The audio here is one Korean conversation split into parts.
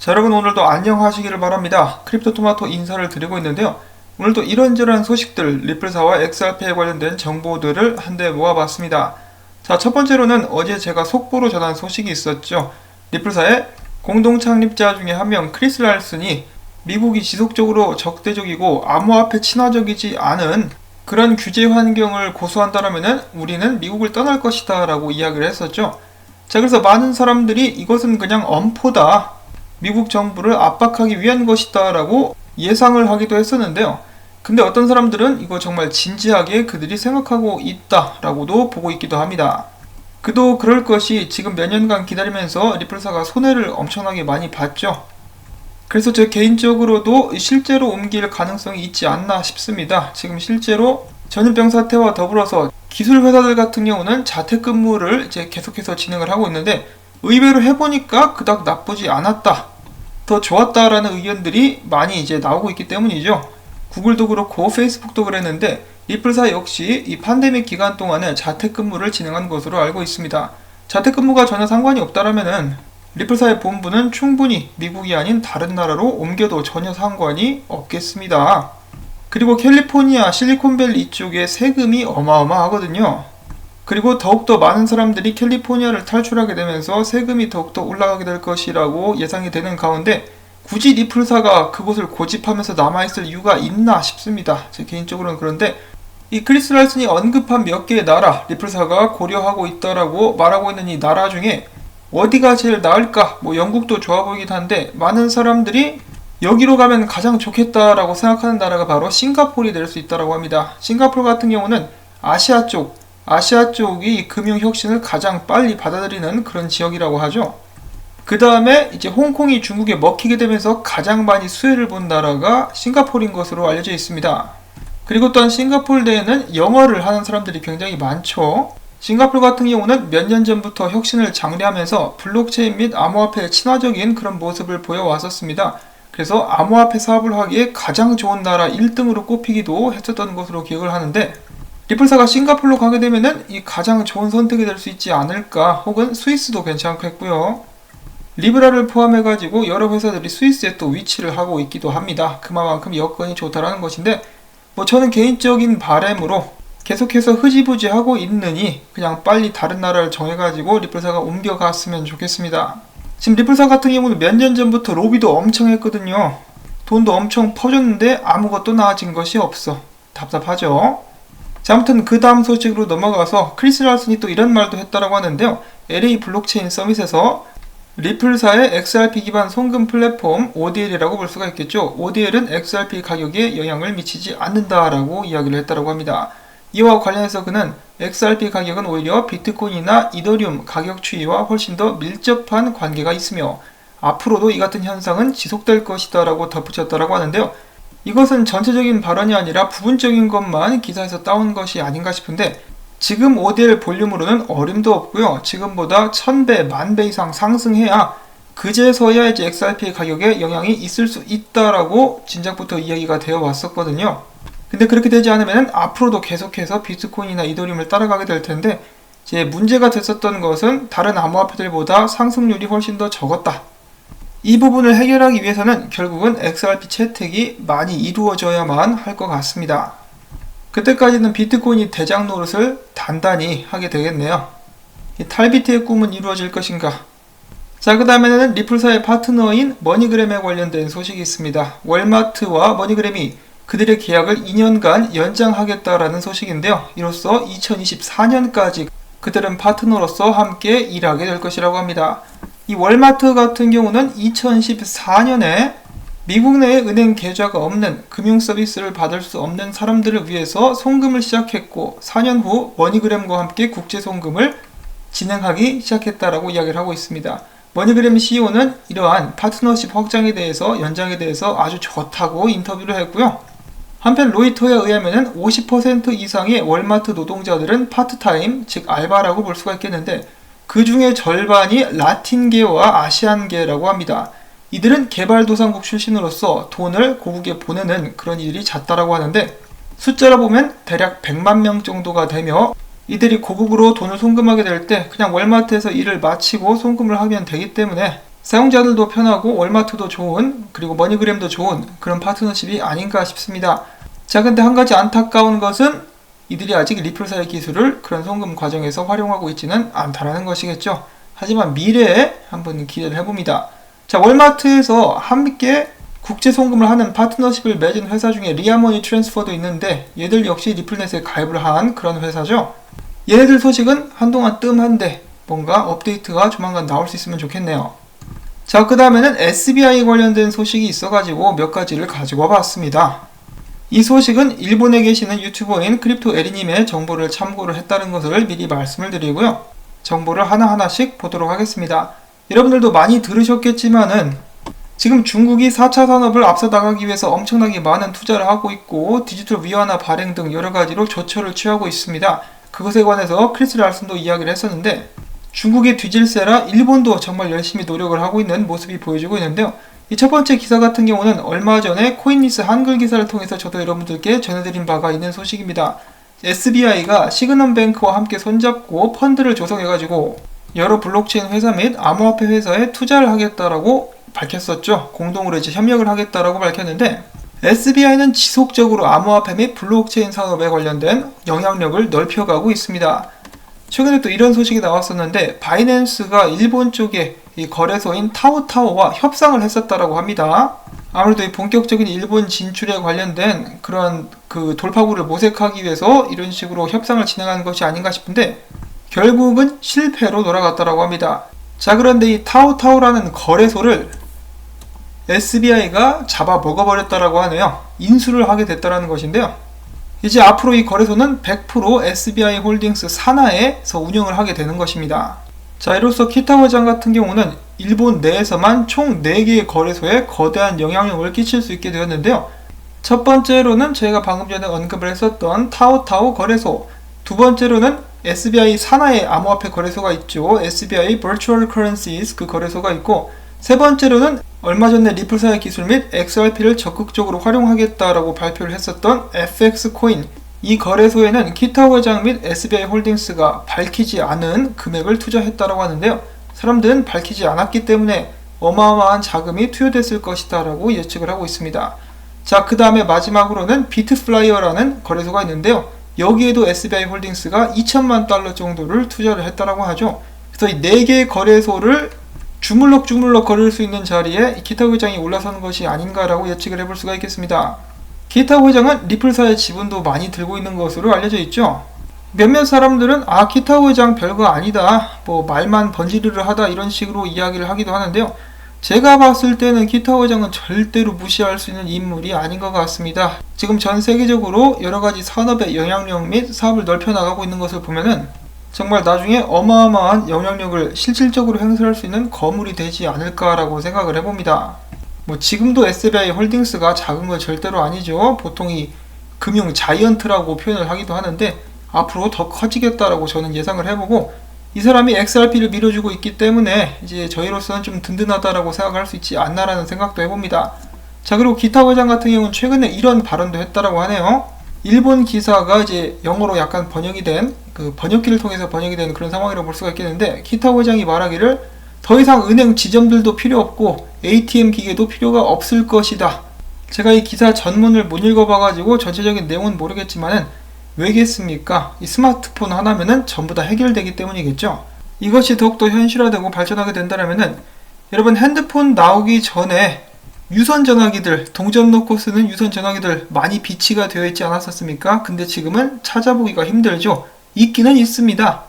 자, 여러분 오늘도 안녕하시기를 바랍니다. 크립토토마토 인사를 드리고 있는데요. 오늘도 이런저런 소식들, 리플사와 XRP에 관련된 정보들을 한데 모아봤습니다. 자, 첫 번째로는 어제 제가 속보로 전한 소식이 있었죠. 리플사의 공동 창립자 중에 한 명 크리스 랄슨이 미국이 지속적으로 적대적이고 암호화폐 친화적이지 않은 그런 규제 환경을 고수한다라면은 우리는 미국을 떠날 것이다 라고 이야기를 했었죠. 자, 그래서 많은 사람들이 이것은 그냥 엄포다, 미국 정부를 압박하기 위한 것이다 라고 예상을 하기도 했었는데요. 근데 어떤 사람들은 이거 정말 진지하게 그들이 생각하고 있다 라고도 보고 있기도 합니다. 그도 그럴 것이 지금 몇 년간 기다리면서 리플사가 손해를 엄청나게 많이 봤죠. 그래서 제 개인적으로도 실제로 옮길 가능성이 있지 않나 싶습니다. 지금 실제로 전염병 사태와 더불어서 기술 회사들 같은 경우는 자택근무를 이제 계속해서 진행을 하고 있는데, 의외로 해보니까 그닥 나쁘지 않았다, 더 좋았다라는 의견들이 많이 이제 나오고 있기 때문이죠. 구글도 그렇고 페이스북도 그랬는데 리플사 역시 이 팬데믹 기간 동안에 자택근무를 진행한 것으로 알고 있습니다. 자택근무가 전혀 상관이 없다라면은 리플사의 본부는 충분히 미국이 아닌 다른 나라로 옮겨도 전혀 상관이 없겠습니다. 그리고 캘리포니아, 실리콘밸리 이쪽에 세금이 어마어마하거든요. 그리고 더욱더 많은 사람들이 캘리포니아를 탈출하게 되면서 세금이 더욱더 올라가게 될 것이라고 예상이 되는 가운데 굳이 리플사가 그곳을 고집하면서 남아있을 이유가 있나 싶습니다. 제 개인적으로는. 그런데 이 크리스 랄슨이 언급한 몇 개의 나라, 리플사가 고려하고 있다라고 말하고 있는 이 나라 중에 어디가 제일 나을까? 영국도 좋아 보이긴 한데 많은 사람들이 여기로 가면 가장 좋겠다라고 생각하는 나라가 바로 싱가포르이 될 수 있다고 합니다. 싱가포르 같은 경우는 아시아 쪽이 금융 혁신을 가장 빨리 받아들이는 그런 지역이라고 하죠. 그 다음에 이제 홍콩이 중국에 먹히게 되면서 가장 많이 수혜를 본 나라가 싱가포르인 것으로 알려져 있습니다. 그리고 또한 싱가포르 내에는 영어를 하는 사람들이 굉장히 많죠. 싱가포르 같은 경우는 몇 년 전부터 혁신을 장려하면서 블록체인 및 암호화폐에 친화적인 그런 모습을 보여왔었습니다. 그래서 암호화폐 사업을 하기에 가장 좋은 나라 1등으로 꼽히기도 했었던 것으로 기억을 하는데, 리플사가 싱가포르로 가게 되면은 이 가장 좋은 선택이 될 수 있지 않을까, 혹은 스위스도 괜찮겠고요. 리브라를 포함해가지고 여러 회사들이 스위스에 또 위치를 하고 있기도 합니다. 그만큼 여건이 좋다라는 것인데, 저는 개인적인 바람으로 계속해서 흐지부지하고 있느니 그냥 빨리 다른 나라를 정해가지고 리플사가 옮겨갔으면 좋겠습니다. 지금 리플사 같은 경우는 몇 년 전부터 로비도 엄청 했거든요. 돈도 엄청 퍼줬는데 아무것도 나아진 것이 없어. 답답하죠? 자, 아무튼 그 다음 소식으로 넘어가서 크리스 랄슨이 또 이런 말도 했다라고 하는데요. LA 블록체인 서밋에서 리플사의 XRP 기반 송금 플랫폼 ODL이라고 볼 수가 있겠죠. ODL은 XRP 가격에 영향을 미치지 않는다라고 이야기를 했다라고 합니다. 이와 관련해서 그는 XRP 가격은 오히려 비트코인이나 이더리움 가격 추이와 훨씬 더 밀접한 관계가 있으며 앞으로도 이 같은 현상은 지속될 것이다 라고 덧붙였다라고 하는데요. 이것은 전체적인 발언이 아니라 부분적인 것만 기사에서 따온 것이 아닌가 싶은데, 지금 ODL 볼륨으로는 어림도 없고요. 지금보다 1000배, 10,000배 이상 상승해야 그제서야 이제 XRP 가격에 영향이 있을 수 있다라고 진작부터 이야기가 되어 왔었거든요. 근데 그렇게 되지 않으면 앞으로도 계속해서 비트코인이나 이더리움을 따라가게 될 텐데, 이제 문제가 됐었던 것은 다른 암호화폐들보다 상승률이 훨씬 더 적었다. 이 부분을 해결하기 위해서는 결국은 XRP 채택이 많이 이루어져야만 할 것 같습니다. 그때까지는 비트코인이 대장 노릇을 단단히 하게 되겠네요. 이 탈비트의 꿈은 이루어질 것인가? 자, 그 다음에는 리플사의 파트너인 머니그램에 관련된 소식이 있습니다. 월마트와 머니그램이 그들의 계약을 2년간 연장하겠다라는 소식인데요. 이로써 2024년까지 그들은 파트너로서 함께 일하게 될 것이라고 합니다. 이 월마트 같은 경우는 2014년에 미국 내에 은행 계좌가 없는, 금융 서비스를 받을 수 없는 사람들을 위해서 송금을 시작했고, 4년 후 머니그램과 함께 국제 송금을 진행하기 시작했다라고 이야기를 하고 있습니다. 머니그램 CEO는 이러한 파트너십 확장에 대해서, 연장에 대해서 아주 좋다고 인터뷰를 했고요. 한편 로이터에 의하면 50% 이상의 월마트 노동자들은 파트타임, 즉 알바라고 볼 수가 있겠는데, 그 중에 절반이 라틴계와 아시안계라고 합니다. 이들은 개발도상국 출신으로서 돈을 고국에 보내는 그런 일이 잦다라고 하는데, 숫자로 보면 대략 100만 명 정도가 되며, 이들이 고국으로 돈을 송금하게 될 때 그냥 월마트에서 일을 마치고 송금을 하면 되기 때문에 사용자들도 편하고 월마트도 좋은, 그리고 머니그램도 좋은 그런 파트너십이 아닌가 싶습니다. 자, 근데 한 가지 안타까운 것은 이들이 아직 리플사의 기술을 그런 송금 과정에서 활용하고 있지는 않다라는 것이겠죠. 하지만 미래에 한번 기대를 해봅니다. 자, 월마트에서 함께 국제 송금을 하는 파트너십을 맺은 회사 중에 리아머니 트랜스퍼도 있는데 얘들 역시 리플넷에 가입을 한 그런 회사죠. 얘네들 소식은 한동안 뜸한데 뭔가 업데이트가 조만간 나올 수 있으면 좋겠네요. 자, 그 다음에는 SBI 관련된 소식이 있어가지고 몇 가지를 가지고 와봤습니다. 이 소식은 일본에 계시는 유튜버인 크립토에리님의 정보를 참고를 했다는 것을 미리 말씀을 드리고요. 정보를 하나하나씩 보도록 하겠습니다. 여러분들도 많이 들으셨겠지만은 지금 중국이 4차 산업을 앞서 나가기 위해서 엄청나게 많은 투자를 하고 있고 디지털 위안화 발행 등 여러가지로 조처를 취하고 있습니다. 그것에 관해서 크리스 랄슨도 이야기를 했었는데 중국의 뒤질세라 일본도 정말 열심히 노력을 하고 있는 모습이 보여지고 있는데요. 이 첫 번째 기사 같은 경우는 얼마 전에 코인리스 한글 기사를 통해서 저도 여러분들께 전해드린 바가 있는 소식입니다. SBI가 시그넘뱅크와 함께 손잡고 펀드를 조성해가지고 여러 블록체인 회사 및 암호화폐 회사에 투자를 하겠다라고 밝혔었죠. 공동으로 이제 협력을 하겠다라고 밝혔는데 SBI는 지속적으로 암호화폐 및 블록체인 산업에 관련된 영향력을 넓혀가고 있습니다. 최근에 또 이런 소식이 나왔었는데 바이낸스가 일본 쪽에 이 거래소인 타오타오와 협상을 했었다라고 합니다. 아무래도 이 본격적인 일본 진출에 관련된 그런 그 돌파구를 모색하기 위해서 이런 식으로 협상을 진행하는 것이 아닌가 싶은데 결국은 실패로 돌아갔다라고 합니다. 자, 그런데 이 타오타오라는 거래소를 SBI가 잡아 먹어버렸다라고 하네요. 인수를 하게 됐다라는 것인데요. 이제 앞으로 이 거래소는 100% SBI 홀딩스 산하에서 운영을 하게 되는 것입니다. 자, 이로써 키타 회장 같은 경우는 일본 내에서만 총 4개의 거래소에 거대한 영향력을 끼칠 수 있게 되었는데요. 첫 번째로는 저희가 방금 전에 언급을 했었던 타오타오 거래소, 두 번째로는 SBI 산하의 암호화폐 거래소가 있죠. SBI Virtual Currencies 그 거래소가 있고, 세 번째로는 얼마 전에 리플사의 기술 및 XRP를 적극적으로 활용하겠다라고 발표를 했었던 FX코인, 이 거래소에는 키타 회장 및 SBI 홀딩스가 밝히지 않은 금액을 투자했다고 하는데요. 사람들은 밝히지 않았기 때문에 어마어마한 자금이 투여됐을 것이다 라고 예측을 하고 있습니다. 자, 그 다음에 마지막으로는 비트플라이어라는 거래소가 있는데요. 여기에도 SBI 홀딩스가 2천만 달러 정도를 투자를 했다고 하죠. 그래서 이 4개의 거래소를 주물럭 거릴 수 있는 자리에 키타 회장이 올라서는 것이 아닌가라고 예측을 해볼 수가 있겠습니다. 키타 회장은 리플사의 지분도 많이 들고 있는 것으로 알려져 있죠. 몇몇 사람들은 키타 회장 별거 아니다, 뭐 말만 번지르르 하다 이런 식으로 이야기를 하기도 하는데요. 제가 봤을 때는 키타 회장은 절대로 무시할 수 있는 인물이 아닌 것 같습니다. 지금 전 세계적으로 여러가지 산업의 영향력 및 사업을 넓혀나가고 있는 것을 보면은 정말 나중에 어마어마한 영향력을 실질적으로 행사할 수 있는 거물이 되지 않을까라고 생각을 해봅니다. 뭐 지금도 SBI 홀딩스가 작은 건 절대로 아니죠. 보통 이 금융 자이언트라고 표현을 하기도 하는데 앞으로 더 커지겠다라고 저는 예상을 해보고, 이 사람이 XRP를 밀어주고 있기 때문에 이제 저희로서는 좀 든든하다라고 생각할 수 있지 않나라는 생각도 해봅니다. 자, 그리고 기타 회장 같은 경우는 최근에 이런 발언도 했다라고 하네요. 일본 기사가 이제 영어로 약간 번역이 된, 그 번역기를 통해서 번역이 된 그런 상황이라고 볼 수가 있겠는데, 키타 회장이 말하기를 더 이상 은행 지점들도 필요 없고 ATM 기계도 필요가 없을 것이다. 제가 이 기사 전문을 못 읽어봐가지고 전체적인 내용은 모르겠지만은 왜겠습니까? 이 스마트폰 하나면은 전부 다 해결되기 때문이겠죠. 이것이 더욱더 현실화되고 발전하게 된다면은 여러분 핸드폰 나오기 전에 유선 전화기들, 동전 넣고 쓰는 유선 전화기들 많이 비치가 되어 있지 않았었습니까? 근데 지금은 찾아보기가 힘들죠. 있기는 있습니다.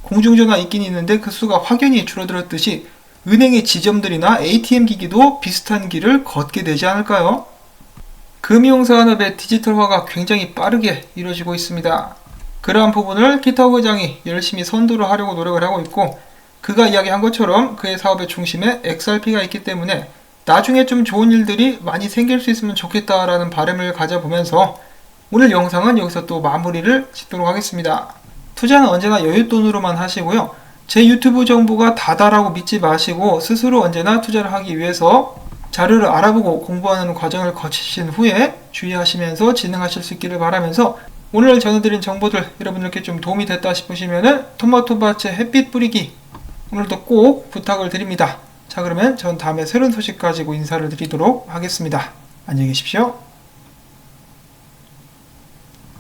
공중전화 있긴 있는데 그 수가 확연히 줄어들었듯이 은행의 지점들이나 ATM 기기도 비슷한 길을 걷게 되지 않을까요? 금융산업의 디지털화가 굉장히 빠르게 이루어지고 있습니다. 그러한 부분을 키타 회장이 열심히 선도를 하려고 노력을 하고 있고, 그가 이야기한 것처럼 그의 사업의 중심에 XRP가 있기 때문에 나중에 좀 좋은 일들이 많이 생길 수 있으면 좋겠다라는 바람을 가져보면서 오늘 영상은 여기서 또 마무리를 짓도록 하겠습니다. 투자는 언제나 여윳돈으로만 하시고요. 제 유튜브 정보가 다다라고 믿지 마시고 스스로 언제나 투자를 하기 위해서 자료를 알아보고 공부하는 과정을 거치신 후에 주의하시면서 진행하실 수 있기를 바라면서, 오늘 전해드린 정보들 여러분들께 좀 도움이 됐다 싶으시면은 토마토밭에 햇빛 뿌리기 오늘도 꼭 부탁을 드립니다. 자, 그러면 전 다음에 새로운 소식 가지고 인사를 드리도록 하겠습니다. 안녕히 계십시오.